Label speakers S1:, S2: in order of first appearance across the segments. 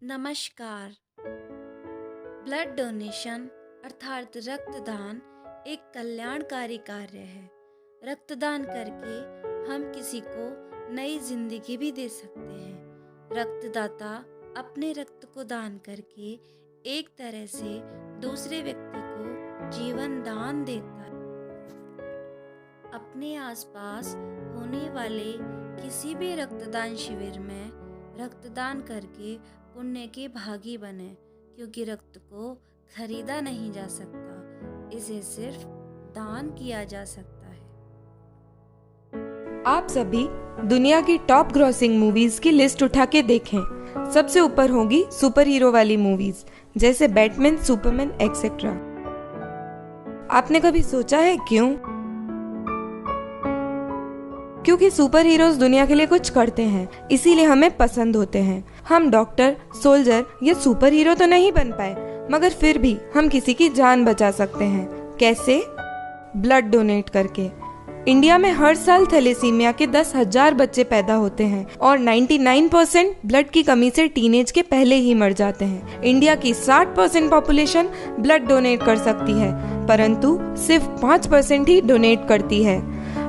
S1: नमस्कार। Blood donation अर्थात रक्तदान एक कल्याणकारी कार्य है। रक्तदान करके हम किसी को नई जिंदगी भी दे सकते हैं। रक्तदाता अपने रक्त को दान करके एक तरह से दूसरे व्यक्ति को जीवन दान देता है। अपने आसपास होने वाले किसी भी रक्तदान शिविर में रक्तदान करके पुण्य के भागी बने, क्योंकि रक्त को खरीदा नहीं जा सकता, इसे सिर्फ दान किया जा सकता है।
S2: आप सभी दुनिया की टॉप ग्रॉसिंग मूवीज की लिस्ट उठा के देखें। सबसे ऊपर होगी सुपर हीरो वाली मूवीज जैसे बैटमैन, सुपरमैन एक्सेट्रा। आपने कभी सोचा है क्यों? क्योंकि सुपर हीरोज दुनिया के लिए कुछ करते हैं, इसीलिए हमें पसंद होते हैं। हम डॉक्टर, सोल्जर या सुपर हीरो तो नहीं बन पाए, मगर फिर भी हम किसी की जान बचा सकते हैं। कैसे? ब्लड डोनेट करके। इंडिया में हर साल थैलेसीमिया के 10,000 बच्चे पैदा होते हैं और 99% ब्लड की कमी से टीनेज के पहले ही मर जाते हैं। इंडिया की 60% पॉपुलेशन ब्लड डोनेट कर सकती है, परंतु सिर्फ 5% ही डोनेट करती है।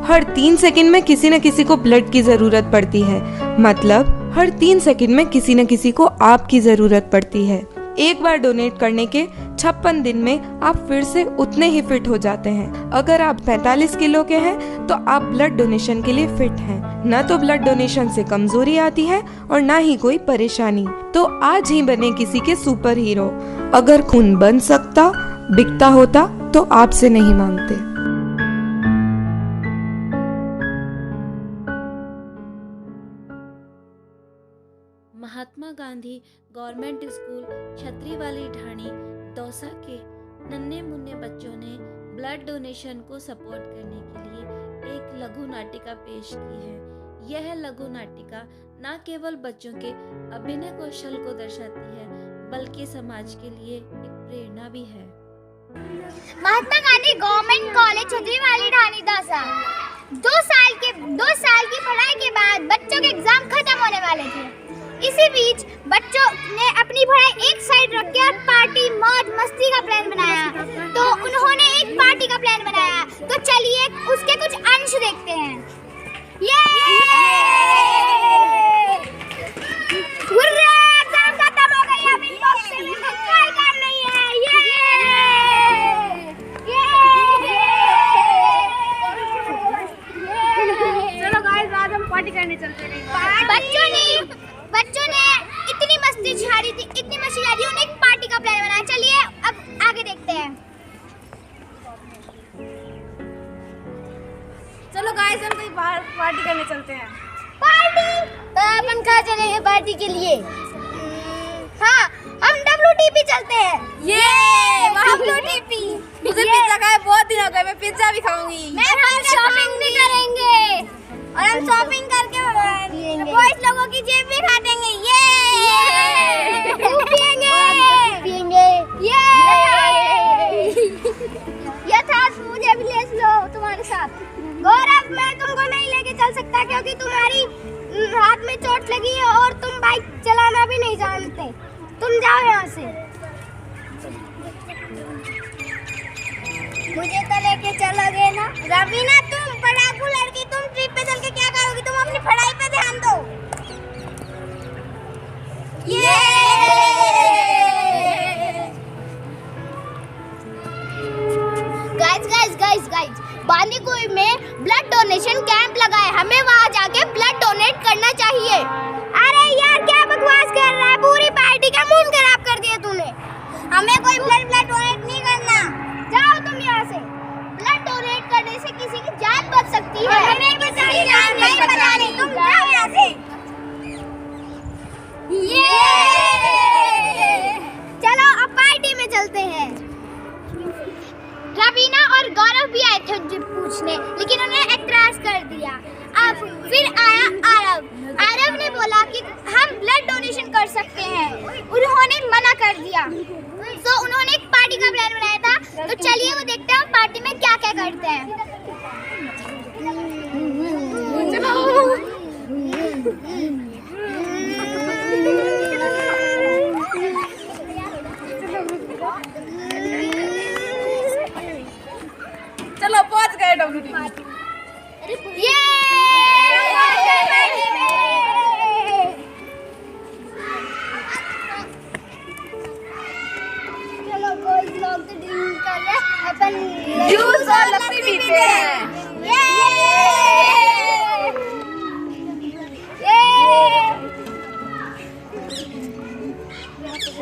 S2: हर 3 सेकंड में किसी न किसी को ब्लड की जरूरत पड़ती है, मतलब हर 3 सेकंड में किसी न किसी को आपकी जरूरत पड़ती है। एक बार डोनेट करने के 56 दिन में आप फिर से उतने ही फिट हो जाते हैं। अगर आप 45 किलो के हैं तो आप ब्लड डोनेशन के लिए फिट हैं। न तो ब्लड डोनेशन से कमजोरी आती है और न ही कोई परेशानी। तो आज ही बने किसी के सुपर हीरो। अगर खून बन सकता, बिकता होता तो आपसे नहीं मांगते।
S1: महात्मा गांधी गवर्नमेंट स्कूल छतरी वाली ढाणी दौसा के नन्हे मुन्ने बच्चों ने ब्लड डोनेशन को सपोर्ट करने के लिए एक लघु नाटिका पेश की है। यह लघु नाटिका न केवल बच्चों के अभिनय कौशल को दर्शाती है, बल्कि समाज के लिए एक प्रेरणा भी है।
S3: महात्मा गांधी गवर्नमेंट कॉलेज छतरी वाली ढाणी दौसा। 2 साल की पढ़ाई के बाद बच्चों के एग्जाम खत्म होने वाले थे। इसी बीच बच्चों ने अपनी पढ़ाई एक साइड रख के और पार्टी, मौज मस्ती का प्लान बनाया। तो उन्होंने एक पार्टी का प्लान बनाया, तो चलिए उसके कुछ अंश देखते हैं। हुर्रे! एग्जाम खत्म हो गई, अब इन लोग से कोई काम नहीं है।
S4: चलो गाइस, आज हम पार्टी करने चलते हैं।
S3: बच्चों ने इतनी मस्ती झाड़ी थी, इतनी मस्ती झाड़ी, उन्होंने एक पार्टी का प्लान बनाया। चलिए अब आगे देखते हैं।
S4: चलो गाइस, हम कहीं बाहर पार्टी करने चलते हैं।
S3: पार्टी? तो अपन कहाँ चलेंगे पार्टी के लिए? हाँ, हम WTP चलते हैं।
S4: WTP। मुझे पिज्जा खाए बहुत दिन हो गए, मैं पिज्जा भी खाऊंगी।
S3: हम शॉपिंग भी करेंगे और हम शॉपिंग करके बॉयज लोगों की जेब भी काटेंगे। पिएंगे। ये था, मुझे भी ले लो तुम्हारे साथ। गौरव, मैं तुमको नहीं लेके चल सकता क्योंकि तुम्हारी हाथ में चोट लगी है और तुम बाइक चलाना भी नहीं जानते। तुम जाओ यहाँ से। मुझे तो लेके चलोगे ना? रवीना, तुम पढ़ाकू लड़की, तुम ट्रिप पे चल के क्या करोगी? तुम अपनी पढ़ाई पे ध्यान दो। गाइस, बांदीकुई में ब्लड डोनेशन कैंप लगा है। हमें वहाँ जाके ब्लड डोनेट करना चाहिए। अरे यार, क्या बकवास कर रहा है? पूरी पार्टी का मूड खराब कर दिया तूने। हमें कोई ब्लड डोनेट नहीं करना। जाओ तुम यहाँ से। ब्लड डोनेट करने से किसी की जान बच सकती है। हमें किसी की जान नहीं बचानी। तुम जाओ यहाँ से। चलो अब पार्टी में चलते हैं। रवीना और गौरव भी आए थे उनसे पूछने, लेकिन उन्होंने एतराज कर दिया। अब फिर आया आरव ने बोला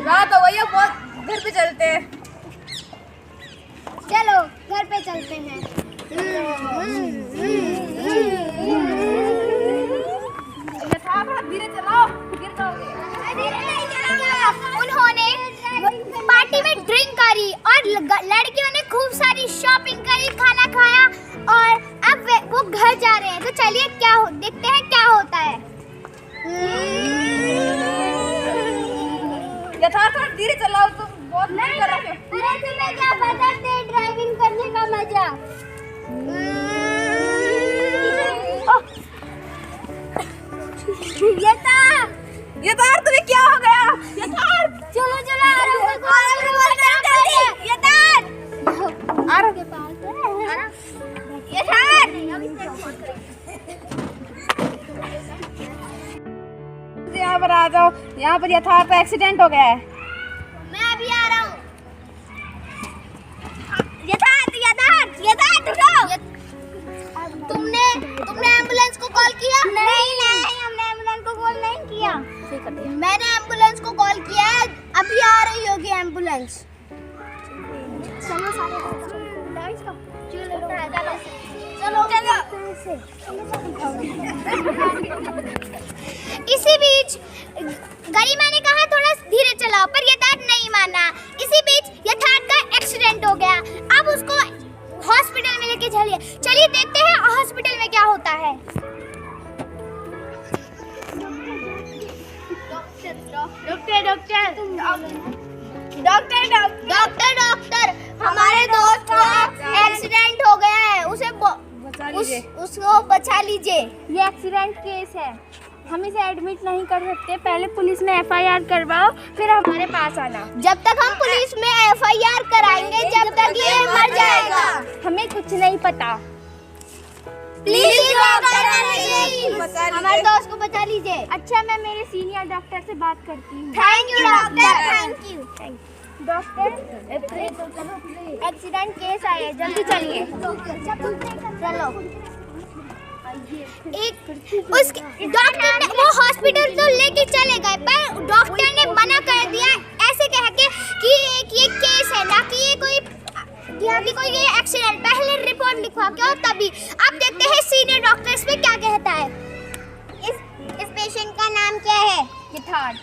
S4: रात हो गई है बहुत, घर पे चलते हैं।
S3: चलो घर पे चलते हैं।
S4: धीरे चलाओ, गिर जाओगे।
S3: उन्होंने पार्टी में ड्रिंक करी और लड़कियों ने खूब सारी शॉपिंग करी, खाना खाया और अब वो घर जा रहे हैं। तो चलिए देखते हैं क्या होता है।
S4: यथार्थ धीरे चलाओ, तुम बहुत नहीं कर रहे हो।
S3: तुम्हें क्या पता तेज ड्राइविंग करने का मजा।
S4: यथार्थ तुम्हें क्या हो गया?
S3: यथार्थ चलो आरव के पास है।
S4: यहाँ पर आ जाओ, यहाँ पर यथार्थ का एक्सीडेंट हो गया है।
S3: मैं अभी आ रहा हूँ। यथार्थ उठो। तुमने एम्बुलेंस को कॉल किया? नहीं हमने एम्बुलेंस को कॉल नहीं किया। मैंने एम्बुलेंस को कॉल किया है, अभी आ रही होगी एम्बुलेंस। चलो इसी बीच गरिमा ने कहा थोड़ा धीरे चलाओ, पर यथार्थ नहीं माना। इसी बीच यथार्थ का एक्सीडेंट हो गया। अब उसको हॉस्पिटल में लेके चलिए देखते हैं हॉस्पिटल में क्या होता है। डॉक्टर हमारे दोस्त का एक्सीडेंट हो गया है, उसको बचा लीजिए।
S5: ये एक्सीडेंट केस है, हम इसे एडमिट नहीं कर सकते। पहले पुलिस में FIR करवाओ, फिर हमारे पास आना।
S3: जब तक हम पुलिस में FIR कराएंगे जब तक ये मर जाएगा।
S5: हमें कुछ नहीं पता।
S3: प्लीज हमारे दोस्त को बचा लीजिए।
S5: अच्छा, मैं मेरे सीनियर डॉक्टर से बात करती हूँ।
S3: Thank you doctor, thank you.
S5: Doctor, accident case आया है, जल्दी चलिए।
S3: चलो उस डॉक्टर ने वो हॉस्पिटल तो लेके चले गए, पर डॉक्टर ने मना कर दिया ऐसे कह के कि ये केस है, ना कि ये कोई एक्सीडेंट। पहले रिपोर्ट लिखवा के और तभी। अब देखते हैं सीनियर डॉक्टर इस पे क्या कहता है। इस पेशेंट का नाम क्या है?
S5: यथार्थ।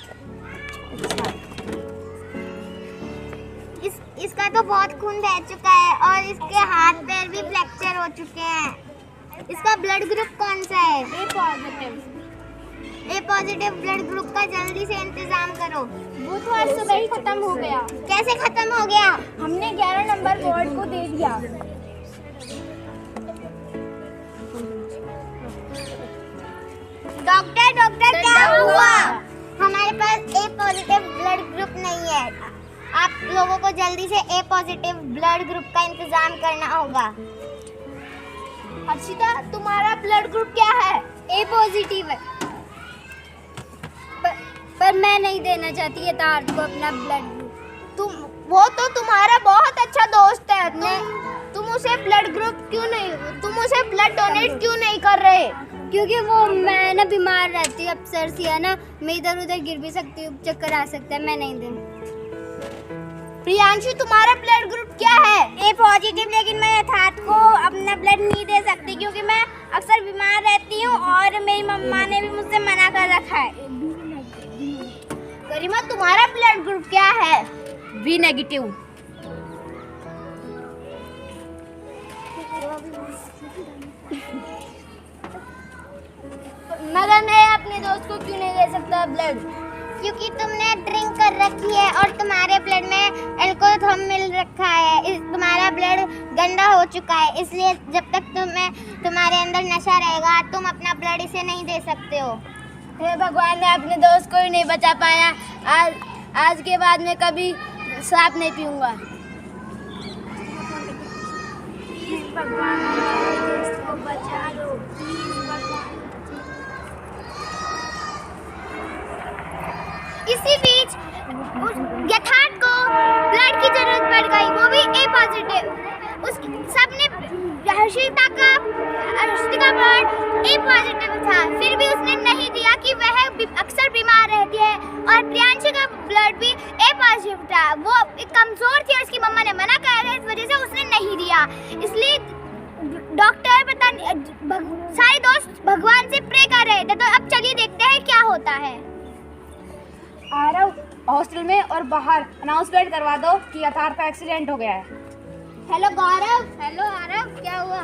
S3: इसका तो बहुत खून बह चुका है और इसके हाथ पैर भी फ्रैक्चर हो चुके हैं। इसका ब्लड ग्रुप कौन सा है? ए पॉजिटिव ब्लड ग्रुप का जल्दी से इंतजाम करो।
S5: वो तो आज सुबह ही खत्म हो गया।
S3: कैसे खत्म हो गया?
S5: हमने 11 नंबर वार्ड को दे दिया।
S3: डॉक्टर क्या हुआ? हमारे पास ए पॉजिटिव ब्लड ग्रुप नहीं है। आप लोगों को जल्दी से ए पॉजिटिव ब्लड ग्रुप का इंतजाम करना होगा।
S5: हर्षिता, तुम्हारा ब्लड ग्रुप क्या है?
S3: ए पॉजिटिव है।
S5: पर मैं नहीं देना चाहती यथार्थ को अपना ब्लड ग्रुप।
S3: वो तो तुम्हारा बहुत अच्छा दोस्त है। तुम उसे ब्लड डोनेट क्यों नहीं कर रहे?
S5: क्योंकि वो मैं ना बीमार रहती हूँ, अक्सर सी है ना, मैं इधर उधर गिर भी सकती हूँ, चक्कर आ सकता है, मैं नहीं दूँ।
S3: प्रियांशु, तुम्हारा ब्लड ग्रुप क्या है?
S5: ए पॉजिटिव, लेकिन मैं यथार्थ को अपना ब्लड नहीं दे सकती क्योंकि मैं अक्सर बीमार रहती हूँ और मेरी मम्मा ने भी मुझसे मना कर रखा है।
S3: गरिमा, तुम्हारा ब्लड ग्रुप क्या है?
S5: B negative.
S3: मगर मैं अपने दोस्त को क्यों नहीं दे सकता ब्लड? क्योंकि तुमने ड्रिंक कर रखी है और तुम्हारे ब्लड में अल्कोहल मिल रखा है। तुम्हारा ब्लड गंदा हो चुका है, इसलिए जब तक तुम्हारे अंदर नशा रहेगा तुम अपना ब्लड इसे नहीं दे सकते हो।
S5: हे भगवान, मैं अपने दोस्त को ही नहीं बचा पाया। आज के बाद मैं कभी शराब नहीं पीऊंगा। भगवान, मेरे दोस्त को बचा लो, प्लीज भगवान।
S3: इसी बीच यथार्थ को ब्लड की जरूरत पड़ गई, वो भी ए पॉजिटिव। सबने हर्षिता का ब्लड ए पॉजिटिव था, फिर भी उसने नहीं दिया कि वह अक्सर बीमार रहती है। और प्रियांशु का ब्लड ब्लड भी ए पॉजिटिव था। वो एक कमजोर थी और उसकी मम्मा ने मना करा था, इस वजह से उसने नहीं दिया। इसलिए डॉक्टर सारे दोस्त भगवान से प्रे कर रहे थे। तो अब चलिए देखते हैं क्या होता है।
S4: आरव, हॉस्टल में और बाहर अनाउंसमेंट करवा दो कि यथार्थ का एक्सीडेंट हो गया है।
S3: हेलो गौरव। हेलो आरव, क्या हुआ?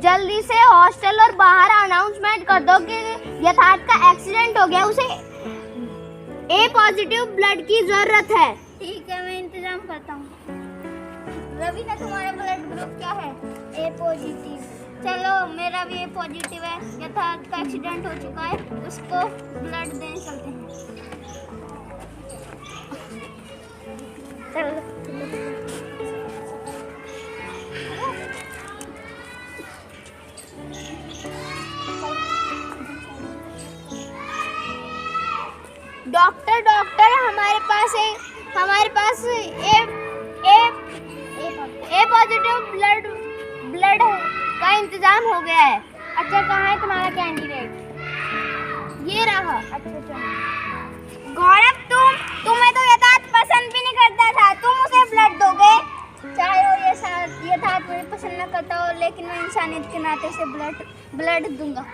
S3: जल्दी से हॉस्टल और बाहर अनाउंसमेंट कर दो कि यथार्थ का एक्सीडेंट हो गया, उसे ए पॉजिटिव ब्लड की जरूरत है।
S5: ठीक है, मैं इंतजाम करता हूँ।
S3: रवीना, तुम्हारा ब्लड ग्रुप क्या है?
S5: ए पॉजिटिव।
S3: चलो, मेरा भी ए पॉजिटिव है। यथार्थ का एक्सीडेंट हो चुका है, उसको ब्लड देने चलते हैं। चलो। डॉक्टर हमारे पास ए पॉजिटिव ब्लड का इंतजाम हो गया है।
S5: अच्छा, कहाँ है तुम्हारा कैंडिडेट?
S3: ये रहा।
S5: अच्छा। गौरव, तुम्हें तो यथार्थ पसंद भी नहीं करता था, तुम उसे ब्लड दोगे?
S3: चाहे वो यथार्थ मुझे पसंद न करता हो, लेकिन मैं इंसानियत के नाते उसे ब्लड दूंगा।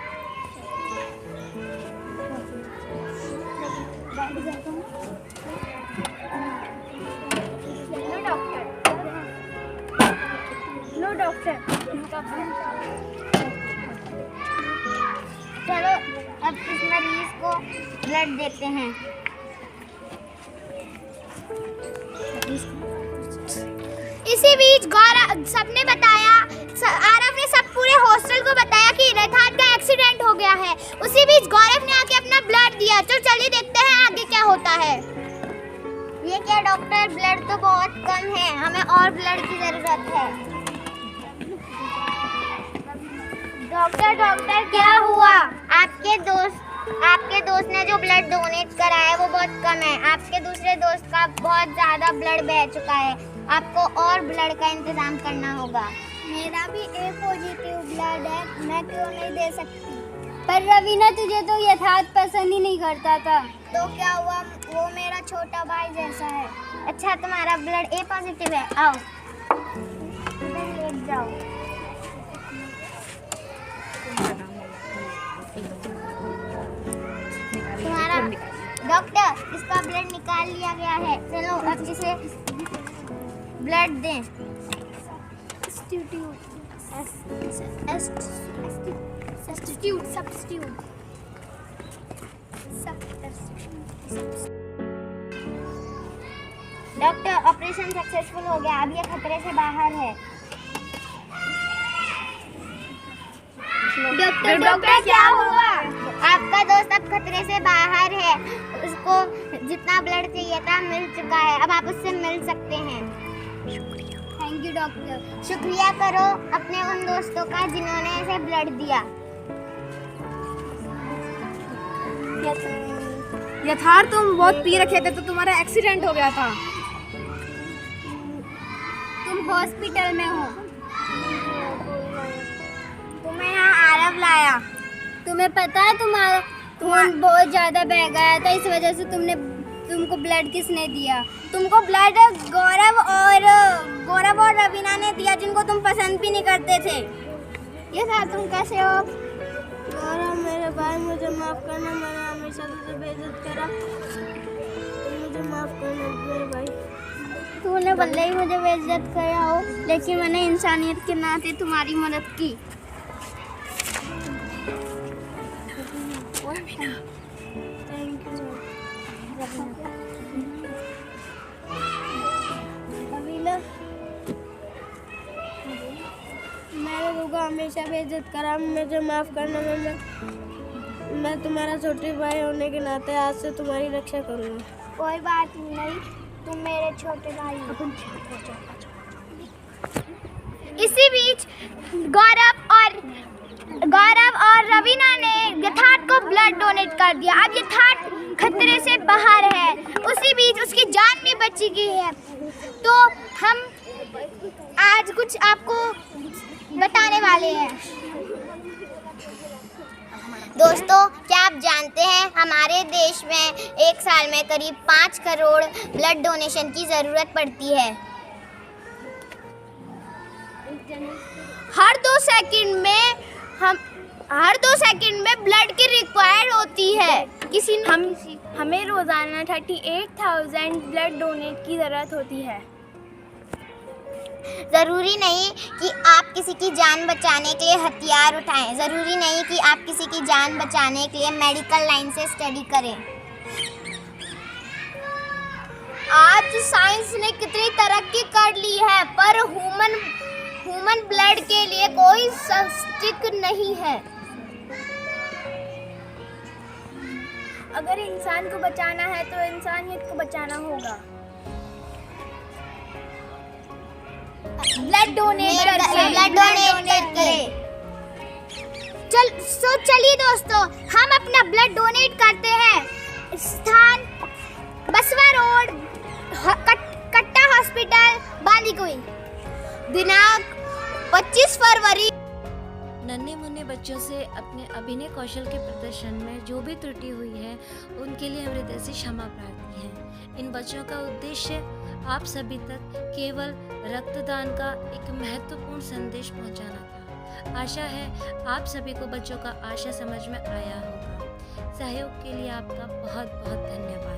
S3: लो डॉक्टर।
S5: चलो, अब इस मरीज को ब्लड देते हैं।
S3: इसी बीच गौरव सबने बताया, आरव ने सब पूरे हॉस्टल को बताया कि यथार्थ का एक्सीडेंट हो गया है। उसी बीच गौरव ने आके अपना ब्लड दिया। तो चलिए देखते हैं आगे क्या होता है।
S5: ये क्या डॉक्टर, ब्लड तो बहुत कम है, हमें और ब्लड की जरूरत है।
S3: डॉक्टर क्या हुआ?
S5: आपके दोस्त ने जो ब्लड डोनेट करा है वो बहुत कम है। आपके दूसरे दोस्त का बहुत ज़्यादा ब्लड बह चुका है, आपको और ब्लड का इंतजाम करना होगा।
S3: मेरा भी ए पॉजिटिव ब्लड है, मैं क्यों नहीं दे सकती?
S5: पर रवीना, तुझे तो यथार्थ पसंद ही नहीं करता था।
S3: तो क्या हुआ, वो मेरा छोटा भाई जैसा है।
S5: अच्छा, तुम्हारा ब्लड ए पॉजिटिव है, आओ इधर लेट जाओ। तुम्हारा डॉक्टर, इसका ब्लड निकाल लिया गया है। चलो अब इसे ब्लड दें। डॉक्टर, ऑपरेशन सक्सेसफुल हो गया, अब ये खतरे से बाहर है।
S3: डॉक्टर क्या हुआ?
S5: आपका दोस्त अब खतरे से बाहर है, उसको जितना ब्लड चाहिए था मिल चुका है, अब आप उससे मिल सकते हैं।
S3: Thank you doctor.
S5: शुक्रिया करो अपने उन दोस्तों का जिन्होंने इसे ब्लड दिया।
S4: यथार्थ, तुम बहुत पी रखे थे तो तुम्हारा एक्सीडेंट हो गया था।
S5: तुम हॉस्पिटल में हो, तुम्हें यहाँ आरव लाया।
S3: तुम्हें पता है तुम्हारा खून बहुत ज्यादा बह गया था, इस वजह से तुमको ब्लड किसने दिया?
S5: तुमको ब्लड गौरव और रवीना ने दिया, जिनको तुम पसंद भी नहीं करते थे। ये था, तुम कैसे हो?
S3: गौरव मेरे भाई, मुझे माफ करना, मैंने हमेशा तुझे बेइज्जत करा, मुझे माफ करना मेरे भाई।
S5: तूने भले ही मुझे बेइज्जत किया हो, लेकिन मैंने इंसानियत के नाते तुम्हारी मदद की।
S3: थैंक यू रवीना, मैंने तुमको हमेशा बेइज्जत करा, मुझे माफ करना। मैं तुम्हारा छोटे भाई होने के नाते आज से तुम्हारी रक्षा करूँगा।
S5: कोई बात नहीं, तुम मेरे छोटे भाई हो।
S3: इसी बीच गौरव और रवीना ने यथार्थ को ब्लड डोनेट कर दिया। अब यथार्थ खतरे से बाहर है, उसी बीच उसकी जान भी बची गई है। तो हम आज कुछ आपको बताने वाले हैं। दोस्तों, क्या आप जानते हैं हमारे देश में एक साल में करीब 5 करोड़ ब्लड डोनेशन की ज़रूरत पड़ती है। हर 2 सेकंड में ब्लड की रिक्वायर्ड होती है।
S5: हमें रोज़ाना 38,000 ब्लड डोनेट की ज़रूरत होती है।
S3: ज़रूरी नहीं कि आप किसी की जान बचाने के लिए हथियार उठाएं। ज़रूरी नहीं कि आप किसी की जान बचाने के लिए मेडिकल लाइन से स्टडी करें। आज साइंस ने कितनी तरक्की कर ली है, पर ह्यूमन ब्लड के लिए कोई सब्स्टिट्यूट नहीं है।
S5: अगर इंसान को बचाना है तो इंसानियत को बचाना होगा। ब्लड डोनेट करके।
S3: चलिए दोस्तों, हम अपना ब्लड डोनेट करते हैं। स्थान बसवा रोड, कट्टा हॉस्पिटल, बांदीकुई। दिनांक 25 फरवरी।
S1: नन्हे मुन्ने बच्चों से अपने अभिनय कौशल के प्रदर्शन में जो भी त्रुटि हुई है उनके लिए हम हृदय से क्षमा प्रार्थी हैं। इन बच्चों का उद्देश्य आप सभी तक केवल रक्तदान का एक महत्वपूर्ण संदेश पहुंचाना था। आशा है आप सभी को बच्चों का आशय समझ में आया होगा। सहयोग के लिए आपका बहुत बहुत धन्यवाद।